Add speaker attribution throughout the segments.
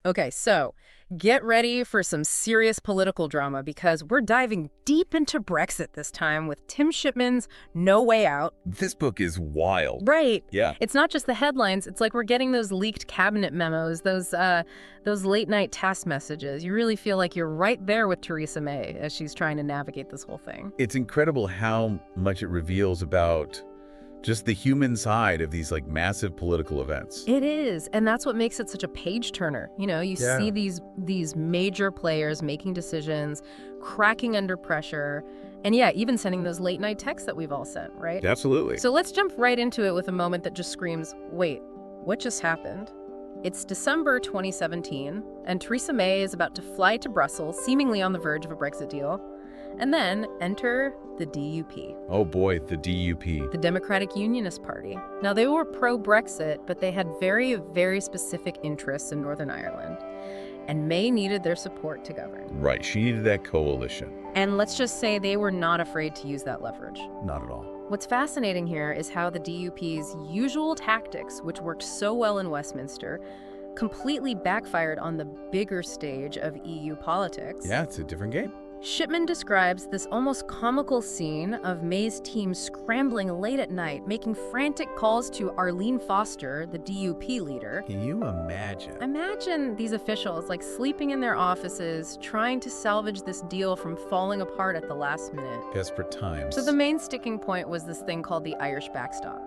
Speaker 1: Okay, so get ready for some serious political drama because we're diving deep into Brexit this time with Tim Shipman's No Way Out.
Speaker 2: This book is wild.
Speaker 1: Right.
Speaker 2: Yeah.
Speaker 1: It's not just the headlines. It's like we're getting those leaked cabinet memos, those late night task messages. You really feel like you're right there with Theresa May as she's trying to navigate this whole thing.
Speaker 2: It's incredible how much it reveals about just the human side of these massive political events.
Speaker 1: It is, and that's what makes it such a page turner. You know, you see these major players making decisions, cracking under pressure, and yeah, even sending those late night texts that we've all sent, right?
Speaker 2: Absolutely.
Speaker 1: So let's jump right into it with a moment that just screams, wait, what just happened? It's December 2017, and Theresa May is about to fly to Brussels, seemingly on the verge of a Brexit deal. And then enter the DUP.
Speaker 2: Oh boy, the DUP.
Speaker 1: The Democratic Unionist Party. Now, they were pro-Brexit, but they had very, very specific interests in Northern Ireland. And May needed their support to govern.
Speaker 2: Right, she needed that coalition.
Speaker 1: And let's just say they were not afraid to use that leverage.
Speaker 2: Not at all.
Speaker 1: What's fascinating here is how the DUP's usual tactics, which worked so well in Westminster, completely backfired on the bigger stage of EU politics.
Speaker 2: Yeah, it's a different game.
Speaker 1: Shipman describes this almost comical scene of May's team scrambling late at night, making frantic calls to Arlene Foster, the DUP leader.
Speaker 2: Can you imagine?
Speaker 1: Imagine these officials sleeping in their offices, trying to salvage this deal from falling apart at the last minute.
Speaker 2: Desperate times.
Speaker 1: So the main sticking point was this thing called the Irish Backstop.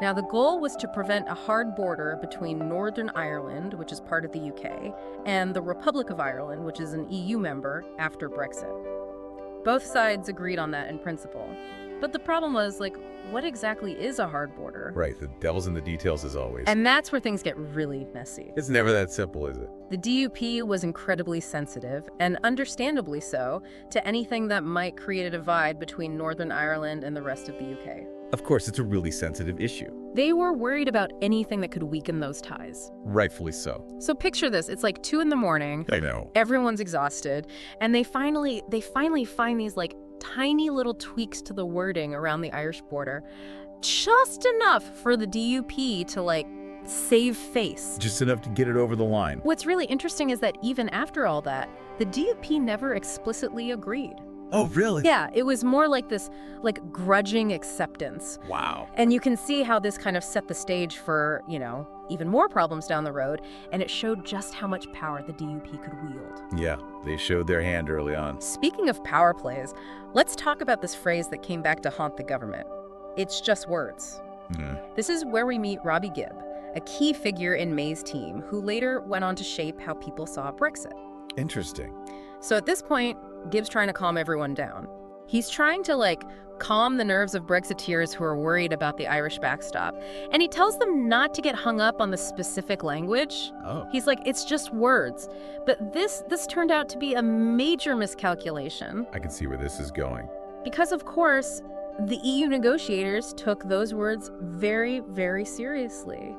Speaker 1: Now, the goal was to prevent a hard border between Northern Ireland, which is part of the UK, and the Republic of Ireland, which is an EU member, after Brexit. Both sides agreed on that in principle. But the problem was, what exactly is a hard border?
Speaker 2: Right, the devil's in the details as always.
Speaker 1: And that's where things get really messy.
Speaker 2: It's never that simple, is it?
Speaker 1: The DUP was incredibly sensitive, and understandably so, to anything that might create a divide between Northern Ireland and the rest of the UK.
Speaker 2: Of course, it's a really sensitive issue.
Speaker 1: They were worried about anything that could weaken those ties.
Speaker 2: Rightfully so.
Speaker 1: So picture this, it's 2 in the morning.
Speaker 2: I know.
Speaker 1: Everyone's exhausted, and they finally find these tiny little tweaks to the wording around the Irish border, just enough for the DUP to save face.
Speaker 2: Just enough to get it over the line.
Speaker 1: What's really interesting is that even after all that, the DUP never explicitly agreed.
Speaker 2: Oh, really?
Speaker 1: Yeah, it was more like this grudging acceptance.
Speaker 2: Wow.
Speaker 1: And you can see how this kind of set the stage for, even more problems down the road, and it showed just how much power the DUP could wield.
Speaker 2: Yeah, they showed their hand early on.
Speaker 1: Speaking of power plays, let's talk about this phrase that came back to haunt the government. It's just words. This is where we meet Robbie Gibb, a key figure in May's team, who later went on to shape how people saw Brexit.
Speaker 2: Interesting.
Speaker 1: So at this point, Gibb's trying to calm everyone down. He's trying to calm the nerves of Brexiteers who are worried about the Irish backstop. And he tells them not to get hung up on the specific language.
Speaker 2: Oh.
Speaker 1: He's like, it's just words. But this turned out to be a major miscalculation.
Speaker 2: I can see where this is going.
Speaker 1: Because, of course, the EU negotiators took those words very, very seriously.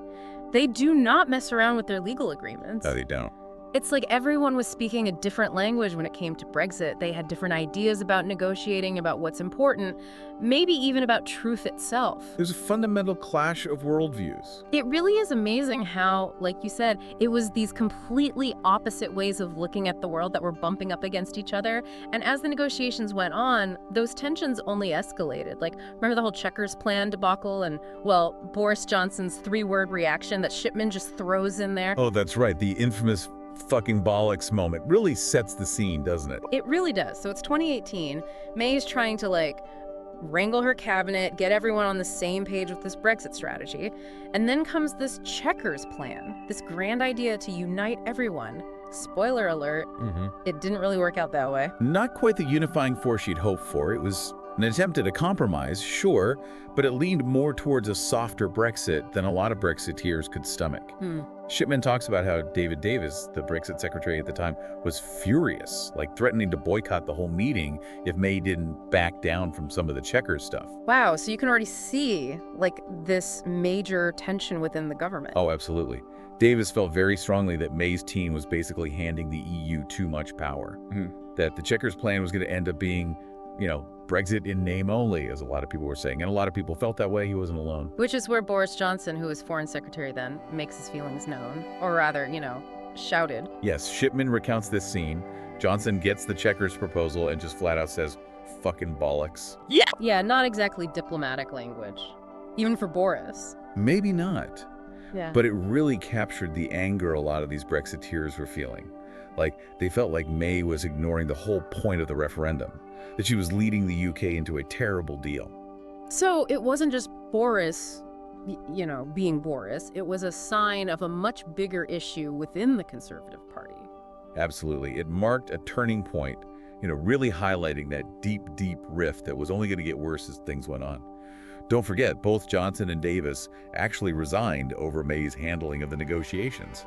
Speaker 1: They do not mess around with their legal agreements.
Speaker 2: No, they don't.
Speaker 1: It's like everyone was speaking a different language when it came to Brexit. They had different ideas about negotiating, about what's important, maybe even about truth itself.
Speaker 2: There's a fundamental clash of worldviews.
Speaker 1: It really is amazing how, like you said, it was these completely opposite ways of looking at the world that were bumping up against each other. And as the negotiations went on, those tensions only escalated. Remember the whole Chequers plan debacle and, Boris Johnson's 3-word reaction that Shipman just throws in there?
Speaker 2: Oh, that's right. The infamous fucking bollocks moment really sets the scene, doesn't it?
Speaker 1: It really does. So it's 2018. May is trying to wrangle her cabinet, get everyone on the same page with this Brexit strategy. And then comes this Chequers plan, this grand idea to unite everyone. Spoiler alert, It didn't really work out that way.
Speaker 2: Not quite the unifying force she'd hoped for. It was an attempt at a compromise, sure, but it leaned more towards a softer Brexit than a lot of Brexiteers could stomach. Shipman talks about how David Davis, the Brexit secretary at the time, was furious, threatening to boycott the whole meeting if May didn't back down from some of the Chequers stuff.
Speaker 1: Wow, so you can already see, this major tension within the government.
Speaker 2: Oh, absolutely. Davis felt very strongly that May's team was basically handing the EU too much power. That the Chequers plan was going to end up being, Brexit in name only, as a lot of people were saying. And a lot of people felt that way. He wasn't alone.
Speaker 1: Which is where Boris Johnson, who was foreign secretary then, makes his feelings known. Or rather, shouted.
Speaker 2: Yes, Shipman recounts this scene. Johnson gets the Checkers proposal and just flat out says, "Fucking bollocks."
Speaker 1: Yeah, not exactly diplomatic language. Even for Boris.
Speaker 2: Maybe not.
Speaker 1: Yeah.
Speaker 2: But it really captured the anger a lot of these Brexiteers were feeling. Like, they felt like May was ignoring the whole point of the referendum, that she was leading the UK into a terrible deal.
Speaker 1: So it wasn't just Boris, being Boris. It was a sign of a much bigger issue within the Conservative Party.
Speaker 2: Absolutely. It marked a turning point, really highlighting that deep, deep rift that was only going to get worse as things went on. Don't forget, both Johnson and Davis actually resigned over May's handling of the negotiations.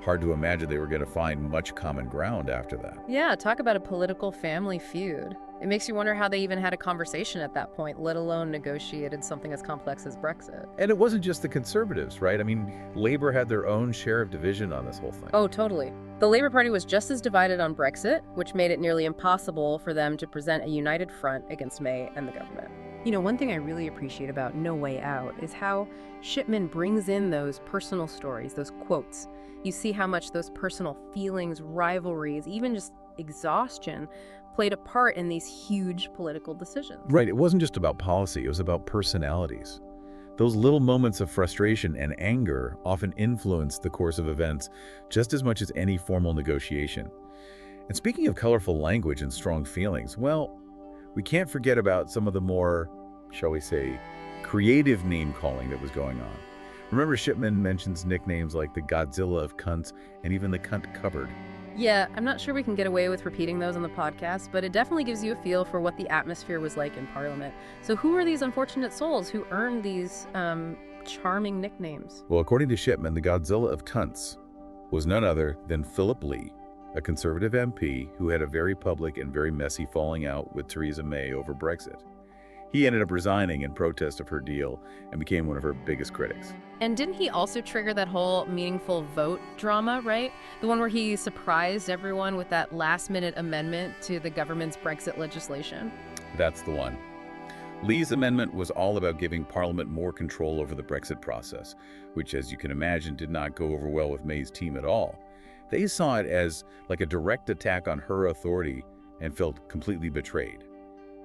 Speaker 2: Hard to imagine they were going to find much common ground after that.
Speaker 1: Yeah, talk about a political family feud. It makes you wonder how they even had a conversation at that point, let alone negotiated something as complex as Brexit.
Speaker 2: And it wasn't just the Conservatives, right? I mean, Labour had their own share of division on this whole thing.
Speaker 1: Oh, totally. The Labour Party was just as divided on Brexit, which made it nearly impossible for them to present a united front against May and the government. One thing I really appreciate about No Way Out is how Shipman brings in those personal stories, those quotes. You see how much those personal feelings, rivalries, even just exhaustion played a part in these huge political decisions.
Speaker 2: Right, it wasn't just about policy, it was about personalities. Those little moments of frustration and anger often influenced the course of events just as much as any formal negotiation. And speaking of colorful language and strong feelings, well, we can't forget about some of the more, shall we say, creative name-calling that was going on. Remember, Shipman mentions nicknames like the Godzilla of cunts and even the cunt cupboard.
Speaker 1: Yeah, I'm not sure we can get away with repeating those on the podcast, but it definitely gives you a feel for what the atmosphere was like in Parliament. So who are these unfortunate souls who earned these charming nicknames?
Speaker 2: Well, according to Shipman, the Godzilla of cunts was none other than Philip Lee, a Conservative MP who had a very public and very messy falling out with Theresa May over Brexit. He ended up resigning in protest of her deal and became one of her biggest critics.
Speaker 1: And didn't he also trigger that whole meaningful vote drama, right? The one where he surprised everyone with that last-minute amendment to the government's Brexit legislation?
Speaker 2: That's the one. Lee's amendment was all about giving Parliament more control over the Brexit process, which, as you can imagine, did not go over well with May's team at all. They saw it as like a direct attack on her authority and felt completely betrayed,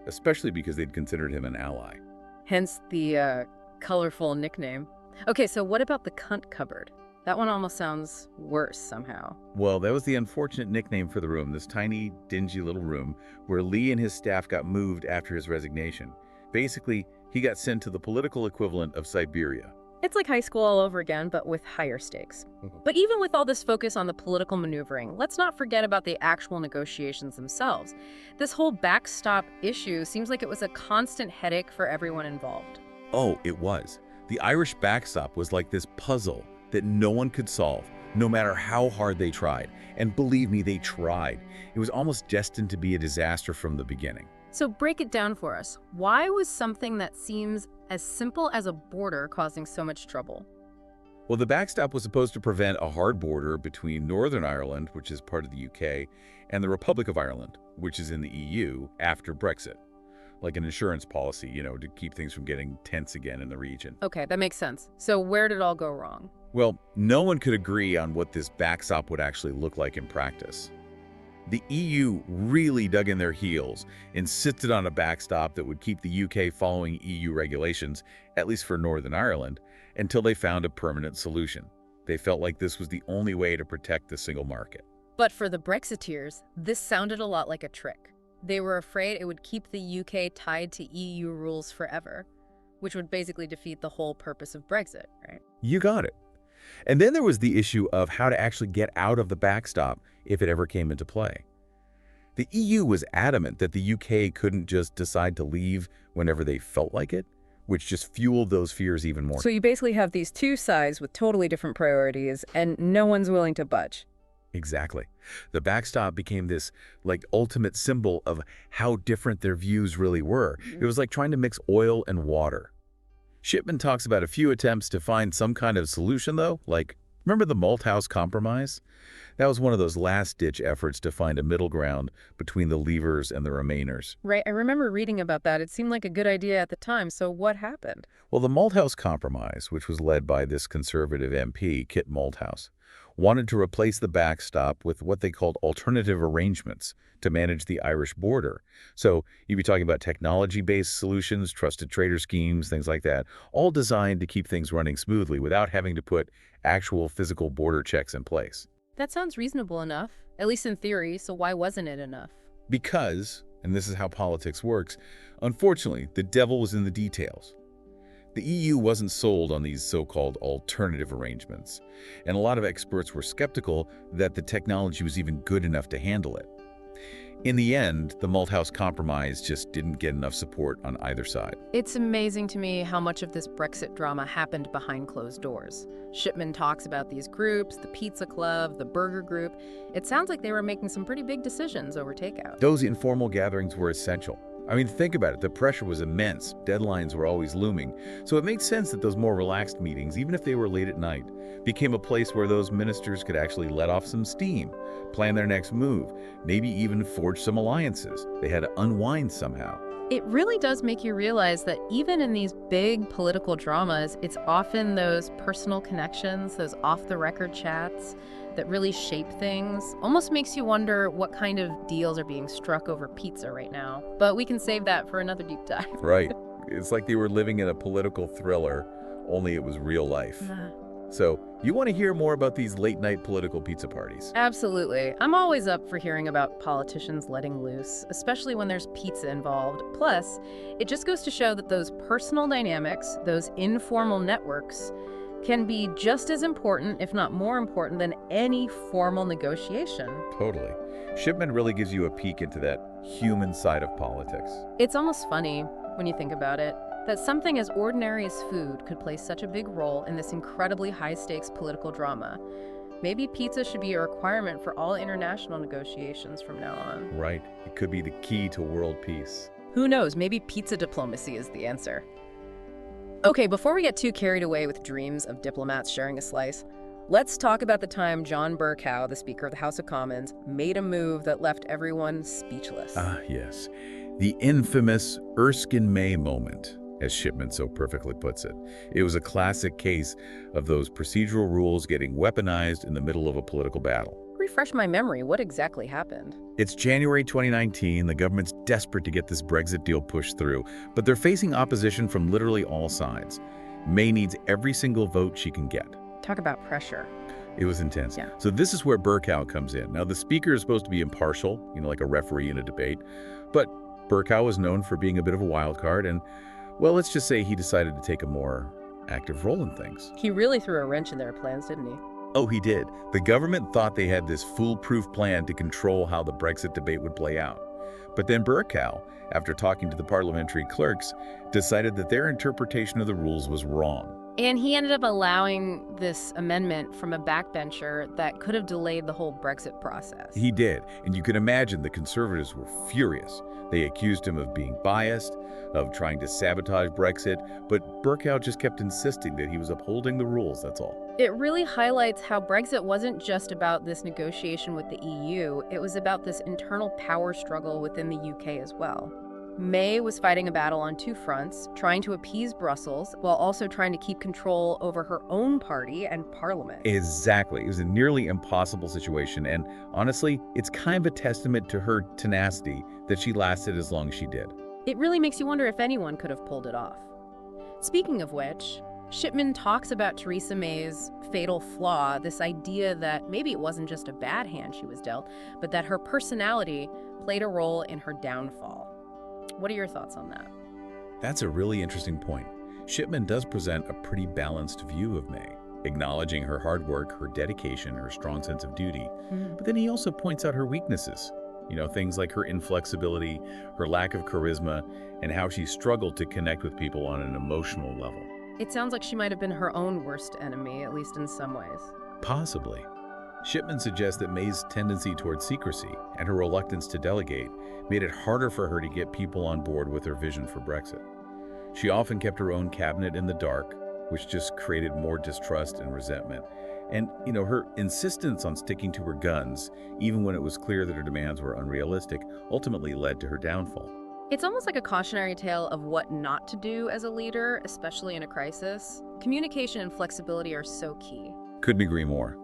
Speaker 2: especially because they'd considered him an ally.
Speaker 1: Hence the colorful nickname. Okay, so what about the cunt cupboard? That one almost sounds worse somehow.
Speaker 2: Well, that was the unfortunate nickname for the room, this tiny, dingy little room where Lee and his staff got moved after his resignation. Basically, he got sent to the political equivalent of Siberia.
Speaker 1: It's like high school all over again, but with higher stakes. But even with all this focus on the political maneuvering, let's not forget about the actual negotiations themselves. This whole backstop issue seems like it was a constant headache for everyone involved.
Speaker 2: Oh, it was. The Irish backstop was like this puzzle that no one could solve, no matter how hard they tried. And believe me, they tried. It was almost destined to be a disaster from the beginning.
Speaker 1: So break it down for us. Why was something that seems as simple as a border causing so much trouble?
Speaker 2: Well, the backstop was supposed to prevent a hard border between Northern Ireland, which is part of the UK, and the Republic of Ireland, which is in the EU, after Brexit. Like an insurance policy, to keep things from getting tense again in the region.
Speaker 1: Okay, that makes sense. So where did it all go wrong?
Speaker 2: Well, no one could agree on what this backstop would actually look like in practice. The EU really dug in their heels, insisted on a backstop that would keep the UK following EU regulations, at least for Northern Ireland, until they found a permanent solution. They felt like this was the only way to protect the single market.
Speaker 1: But for the Brexiteers, this sounded a lot like a trick. They were afraid it would keep the UK tied to EU rules forever, which would basically defeat the whole purpose of Brexit, right?
Speaker 2: You got it. And then there was the issue of how to actually get out of the backstop if it ever came into play. The EU was adamant that the UK couldn't just decide to leave whenever they felt like it, which just fueled those fears even more.
Speaker 1: So you basically have these two sides with totally different priorities, and no one's willing to budge.
Speaker 2: Exactly. The backstop became this, ultimate symbol of how different their views really were. It was like trying to mix oil and water. Shipman talks about a few attempts to find some kind of solution, though, remember the Malthouse Compromise? That was one of those last-ditch efforts to find a middle ground between the Leavers and the Remainers.
Speaker 1: Right, I remember reading about that. It seemed like a good idea at the time, so what happened?
Speaker 2: Well, the Malthouse Compromise, which was led by this Conservative MP, Kit Malthouse, wanted to replace the backstop with what they called alternative arrangements to manage the Irish border. So you'd be talking about technology-based solutions, trusted trader schemes, things like that, all designed to keep things running smoothly without having to put actual physical border checks in place.
Speaker 1: That sounds reasonable enough, at least in theory, so why wasn't it enough?
Speaker 2: Because, and this is how politics works, unfortunately, the devil was in the details. The EU wasn't sold on these so-called alternative arrangements, and a lot of experts were skeptical that the technology was even good enough to handle it. In the end, the Malthouse Compromise just didn't get enough support on either side.
Speaker 1: It's amazing to me how much of this Brexit drama happened behind closed doors. Shipman talks about these groups, the Pizza Club, the Burger Group. It sounds like they were making some pretty big decisions over takeout.
Speaker 2: Those informal gatherings were essential. I mean, think about it. The pressure was immense. Deadlines were always looming. So it made sense that those more relaxed meetings, even if they were late at night, became a place where those ministers could actually let off some steam, plan their next move, maybe even forge some alliances. They had to unwind somehow.
Speaker 1: It really does make you realize that even in these big political dramas, it's often those personal connections, those off-the-record chats that really shape things. Almost makes you wonder what kind of deals are being struck over pizza right now. But we can save that for another deep dive.
Speaker 2: Right. It's like they were living in a political thriller, only it was real life. So, you want to hear more about these late-night political pizza parties?
Speaker 1: Absolutely. I'm always up for hearing about politicians letting loose, especially when there's pizza involved. Plus, it just goes to show that those personal dynamics, those informal networks, can be just as important, if not more important, than any formal negotiation.
Speaker 2: Totally. Shipman really gives you a peek into that human side of politics.
Speaker 1: It's almost funny, when you think about it, that something as ordinary as food could play such a big role in this incredibly high-stakes political drama. Maybe pizza should be a requirement for all international negotiations from now on.
Speaker 2: Right. It could be the key to world peace.
Speaker 1: Who knows? Maybe pizza diplomacy is the answer. Okay, before we get too carried away with dreams of diplomats sharing a slice, let's talk about the time John Bercow, the Speaker of the House of Commons, made a move that left everyone speechless.
Speaker 2: Ah, yes. The infamous Erskine May moment, as Shipman so perfectly puts it. It was a classic case of those procedural rules getting weaponized in the middle of a political battle.
Speaker 1: Refresh my memory, what exactly happened?
Speaker 2: It's January 2019, the government's desperate to get this Brexit deal pushed through, but they're facing opposition from literally all sides. May needs every single vote she can get.
Speaker 1: Talk about pressure.
Speaker 2: It was intense.
Speaker 1: Yeah.
Speaker 2: So this is where Bercow comes in. Now, the speaker is supposed to be impartial, like a referee in a debate, but Bercow was known for being a bit of a wild card, and, well, let's just say he decided to take a more active role in things.
Speaker 1: He really threw a wrench in their plans, didn't he?
Speaker 2: Oh, he did. The government thought they had this foolproof plan to control how the Brexit debate would play out. But then Bercow, after talking to the parliamentary clerks, decided that their interpretation of the rules was wrong.
Speaker 1: And he ended up allowing this amendment from a backbencher that could have delayed the whole Brexit process.
Speaker 2: He did, and you can imagine the Conservatives were furious. They accused him of being biased, of trying to sabotage Brexit, but Bercow just kept insisting that he was upholding the rules, that's all.
Speaker 1: It really highlights how Brexit wasn't just about this negotiation with the EU, it was about this internal power struggle within the UK as well. May was fighting a battle on two fronts, trying to appease Brussels while also trying to keep control over her own party and parliament.
Speaker 2: Exactly. It was a nearly impossible situation, and honestly, it's kind of a testament to her tenacity that she lasted as long as she did.
Speaker 1: It really makes you wonder if anyone could have pulled it off. Speaking of which, Shipman talks about Theresa May's fatal flaw, this idea that maybe it wasn't just a bad hand she was dealt, but that her personality played a role in her downfall. What are your thoughts on that?
Speaker 2: That's a really interesting point. Shipman does present a pretty balanced view of May, acknowledging her hard work, her dedication, her strong sense of duty. But then he also points out her weaknesses. Things like her inflexibility, her lack of charisma, and how she struggled to connect with people on an emotional level.
Speaker 1: It sounds like she might have been her own worst enemy, at least in some ways.
Speaker 2: Possibly. Shipman suggests that May's tendency towards secrecy and her reluctance to delegate made it harder for her to get people on board with her vision for Brexit. She often kept her own cabinet in the dark, which just created more distrust and resentment. And, her insistence on sticking to her guns, even when it was clear that her demands were unrealistic, ultimately led to her downfall.
Speaker 1: It's almost like a cautionary tale of what not to do as a leader, especially in a crisis. Communication and flexibility are so key.
Speaker 2: Couldn't agree more.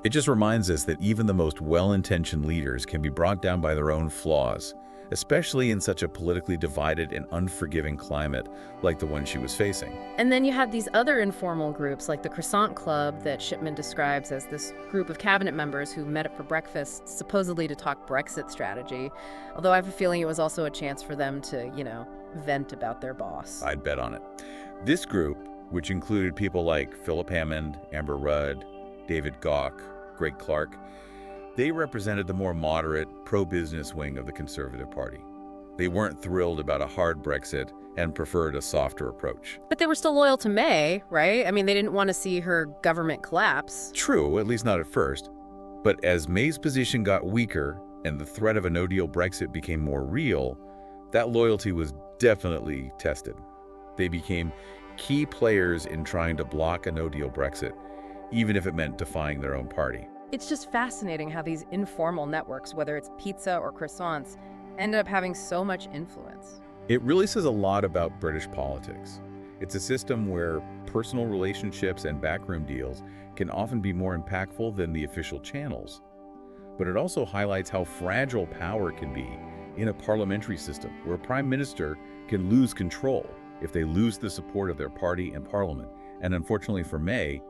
Speaker 2: It just reminds us that even the most well-intentioned leaders can be brought down by their own flaws, especially in such a politically divided and unforgiving climate like the one she was facing.
Speaker 1: And then you had these other informal groups like the Croissant Club that Shipman describes as this group of cabinet members who met up for breakfast, supposedly to talk Brexit strategy. Although I have a feeling it was also a chance for them to, vent about their boss.
Speaker 2: I'd bet on it. This group, which included people like Philip Hammond, Amber Rudd, David Gauck, Greg Clark, they represented the more moderate, pro-business wing of the Conservative Party. They weren't thrilled about a hard Brexit and preferred a softer approach.
Speaker 1: But they were still loyal to May, right? I mean, they didn't want to see her government collapse.
Speaker 2: True, at least not at first. But as May's position got weaker and the threat of a no-deal Brexit became more real, that loyalty was definitely tested. They became key players in trying to block a no-deal Brexit, even if it meant defying their own party.
Speaker 1: It's just fascinating how these informal networks, whether it's pizza or croissants, end up having so much influence.
Speaker 2: It really says a lot about British politics. It's a system where personal relationships and backroom deals can often be more impactful than the official channels. But it also highlights how fragile power can be in a parliamentary system where a prime minister can lose control if they lose the support of their party and parliament. And unfortunately for May,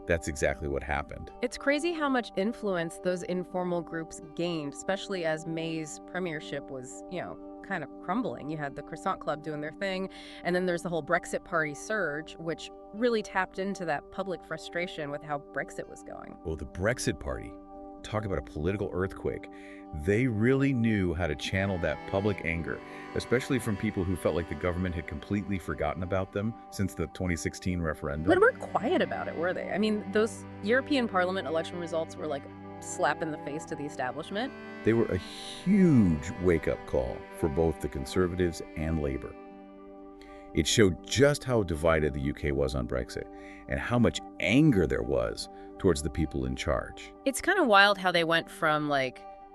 Speaker 2: that's exactly what happened.
Speaker 1: It's crazy how much influence those informal groups gained, especially as May's premiership was, kind of crumbling. You had the Croissant Club doing their thing, and then there's the whole Brexit party surge, which really tapped into that public frustration with how Brexit was going.
Speaker 2: Well, the Brexit party, talk about a political earthquake. They really knew how to channel that public anger, especially from people who felt like the government had completely forgotten about them since the 2016 referendum.
Speaker 1: But weren't quiet about it, were they? I mean, those European Parliament election results were like a slap in the face to the establishment.
Speaker 2: They were a huge wake-up call for both the Conservatives and Labour. It showed just how divided the UK was on Brexit and how much anger there was towards the people in charge.
Speaker 1: It's kind of wild how they went from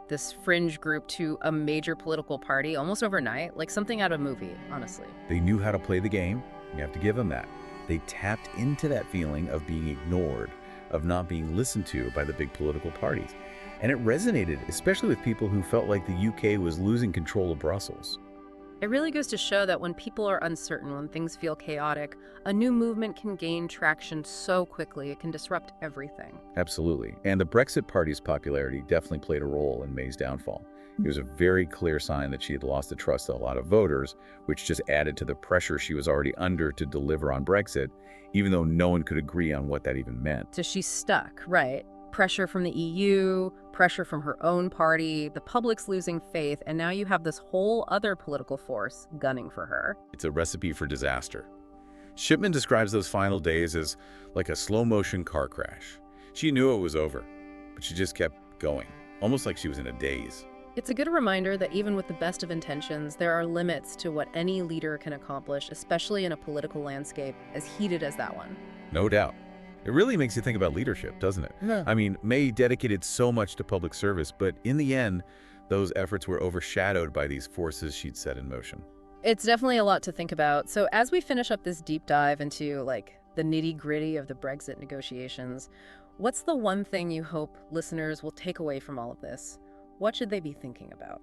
Speaker 1: this fringe group to a major political party almost overnight, like something out of a movie, honestly.
Speaker 2: They knew how to play the game. You have to give them that. They tapped into that feeling of being ignored, of not being listened to by the big political parties. And it resonated, especially with people who felt like the UK was losing control of Brussels.
Speaker 1: It really goes to show that when people are uncertain, when things feel chaotic, a new movement can gain traction so quickly, it can disrupt everything.
Speaker 2: Absolutely. And the Brexit Party's popularity definitely played a role in May's downfall. It was a very clear sign that she had lost the trust of a lot of voters, which just added to the pressure she was already under to deliver on Brexit, even though no one could agree on what that even meant.
Speaker 1: So she's stuck, right? Pressure from the EU, pressure from her own party, the public's losing faith, and now you have this whole other political force gunning for her.
Speaker 2: It's a recipe for disaster. Shipman describes those final days as like a slow-motion car crash. She knew it was over, but she just kept going, almost like she was in a daze.
Speaker 1: It's a good reminder that even with the best of intentions, there are limits to what any leader can accomplish, especially in a political landscape as heated as that one.
Speaker 2: No doubt. It really makes you think about leadership, doesn't it?
Speaker 1: Yeah.
Speaker 2: I mean, May dedicated so much to public service, but in the end, those efforts were overshadowed by these forces she'd set in motion.
Speaker 1: It's definitely a lot to think about. So as we finish up this deep dive into the nitty-gritty of the Brexit negotiations, what's the one thing you hope listeners will take away from all of this? What should they be thinking about?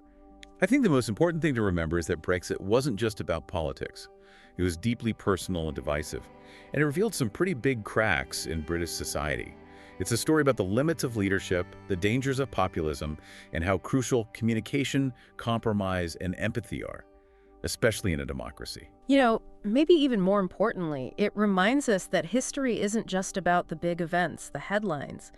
Speaker 2: I think the most important thing to remember is that Brexit wasn't just about politics. It was deeply personal and divisive, and it revealed some pretty big cracks in British society. It's a story about the limits of leadership, the dangers of populism, and how crucial communication, compromise, and empathy are, especially in a democracy.
Speaker 1: Maybe even more importantly, it reminds us that history isn't just about the big events, the headlines.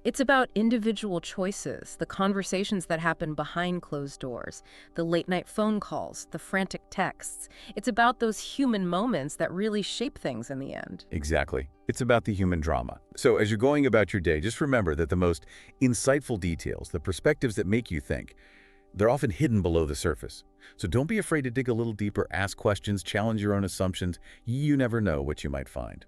Speaker 1: It's about individual choices, the conversations that happen behind closed doors, the late-night phone calls, the frantic texts. It's about those human moments that really shape things in the end.
Speaker 2: Exactly. It's about the human drama. So as you're going about your day, just remember that the most insightful details, the perspectives that make you think, they're often hidden below the surface. So don't be afraid to dig a little deeper, ask questions, challenge your own assumptions. You never know what you might find.